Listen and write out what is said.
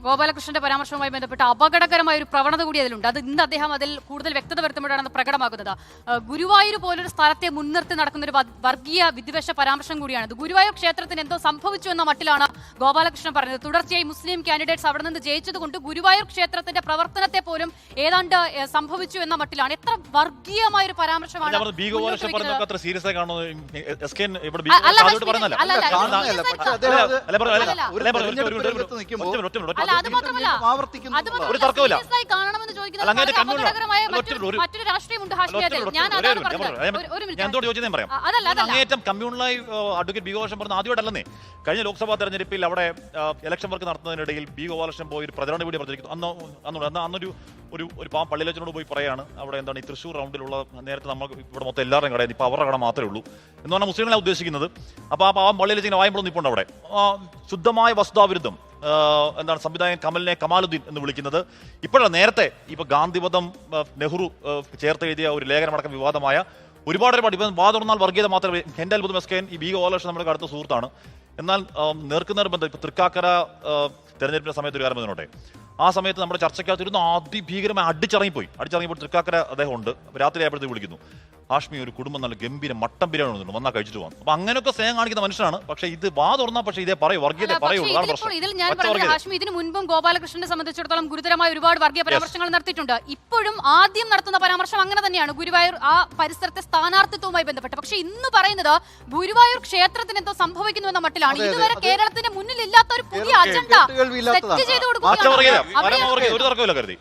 ഗോപാലകൃഷ്ണന്റെ പരാമർശവുമായി ബന്ധപ്പെട്ട അപകടകരമായ ഒരു പ്രവണത കൂടി അതിലുണ്ട്. അത് ഇന്ന് അദ്ദേഹം അതിൽ കൂടുതൽ വ്യക്തത വരുത്തുമ്പോഴാണ് പ്രകടമാകുന്നത്. ഗുരുവായൂർ പോലൊരു സ്ഥലത്തെ മുൻനിർത്തി നടക്കുന്ന ഒരു വർഗീയ വിദ്വേഷ പരാമർശം കൂടിയാണ്. ഗുരുവായൂർ ക്ഷേത്രത്തിന് എന്തോ സംഭവിച്ചു എന്ന മട്ടിലാണ് ഗോപാലകൃഷ്ണൻ പറഞ്ഞത്. തുടർച്ചയായി മുസ്ലിം കാൻഡിഡേറ്റ്സ് അവിടെ നിന്ന് ജയിച്ചതുകൊണ്ട് ഗുരുവായൂർ ക്ഷേത്രത്തിന്റെ പ്രവർത്തനത്തെ പോലും ഏതാണ്ട് സംഭവിച്ചു എന്ന മട്ടിലാണ്. എത്ര വർഗീയമായ ഒരു പരാമർശമാണ്. മറ്റൊരു രാഷ്ട്രീയമുണ്ട് കമ്മ്യൂണലായി അഡ്വക്കേറ്റ് ബി ഗോപാലകൃഷ്ണൻ പറഞ്ഞ ആദ്യമായിട്ടല്ലെന്നേ. കഴിഞ്ഞ ലോക്സഭാ തെരഞ്ഞെടുപ്പിൽ അവിടെ ഇലക്ഷൻ വർക്ക് നടത്തുന്നതിനിടയിൽ ബി ഗോപാലകൃഷ്ണൻ പോയി ഒരു പ്രചരണ വീഡിയോ പ്രചരിക്കുന്നു. അന്നൊരു പള്ളിയിലച്ചനോട് പോയി പറയാണ് അവിടെ എന്താണ് ഈ തൃശ്ശൂർ റൗണ്ടിലുള്ള നേരത്തെ നമ്മൾ ഇവിടെ മൊത്തം എല്ലാവരുടെയും കടയിൽ ഇപ്പോൾ അവരുടെ കട മാത്രമേ ഉള്ളൂ എന്ന് പറഞ്ഞാൽ മുസ്ലിങ്ങളെ ഉദ്ദേശിക്കുന്നത്. അപ്പോൾ ആ പാവം പള്ളിയിലച്ചിങ്ങനെ വായ്പ നിൽപ്പുണ്ട് അവിടെ. ശുദ്ധമായ വസ്തുതാവിരുദ്ധം എന്താണ് സംവിധായകൻ കമലിനെ കമാലുദ്ദീൻ എന്ന് വിളിക്കുന്നത്. ഇപ്പോഴാണ് നേരത്തെ ഇപ്പൊ ഗാന്ധിവധം നെഹ്റു ചേർത്ത് എഴുതിയ ഒരു ലേഖനമടക്കം വിവാദമായ ഒരുപാട് ഇപ്പം വാതുറന്നാൽ വർഗീയത മാത്രമേ. എൻ്റെ അത്ഭുതം എസ്കേൻ ഈ ബി ഗോപാലകൃഷ്ണൻ നമ്മുടെ അടുത്ത സുഹൃത്താണ്. എന്നാൽ നേർക്കുനേർ ബന്ധം ഇപ്പൊ തൃക്കാക്കര തെരഞ്ഞെടുപ്പിന്റെ സമയത്ത് ഒരു കാര്യം പറഞ്ഞോട്ടെ. ആ സമയത്ത് നമ്മുടെ ചർച്ചയ്ക്കകത്തിരുന്ന് അതിഭീകരമായി അടിച്ചിറങ്ങിപ്പോയി. തൃക്കാക്കര അദ്ദേഹം ഉണ്ട്. രാത്രി ആയപ്പോഴത്തേക്ക് വിളിക്കുന്നു, ഹാഷ്മി ഒരു കുടുംബം നല്ല ഗംഭീര മട്ടൻ ബിരിയാണി വന്നിട്ടുണ്ട്, വന്നാൽ കഴിച്ചിട്ട് പോകാം. അപ്പൊ അങ്ങനെയൊക്കെ സ്നേഹം കാണിക്കുന്ന മനുഷ്യനാണ്. പക്ഷെ ഇത് വാ തുറന്നാൽ പക്ഷേ ഇതേ പറയൂ, വർഗീയത പറയുള്ളൂ. ഹാഷ്മി ഇതിന് മുൻപും ഗോപാലകൃഷ്ണനെ സംബന്ധിച്ചിടത്തോളം ഗുരുതരമായ ഒരുപാട് വർഗീയ പരാമർശങ്ങൾ നടത്തിയിട്ടുണ്ട്. ഇപ്പോഴും ആദ്യം നടത്തുന്ന പരാമർശം അങ്ങനെ തന്നെയാണ്, ഗുരുവായൂർ ആ പരിസരത്തെ സ്ഥാനാർത്ഥിത്വവുമായി ബന്ധപ്പെട്ട്. പക്ഷെ ഇന്ന് പറയുന്നത് ഗുരുവായൂർ ക്ഷേത്രത്തിന് എന്തോ സംഭവിക്കുന്നു എന്ന മട്ടിലാണ്. ഇതുവരെ കേരളത്തിന്റെ മുന്നിൽ ഇല്ലാത്ത ഒരു പുതിയ അജണ്ട സെറ്റ് ചെയ്ത് കൊടുക്കുകയാണ്.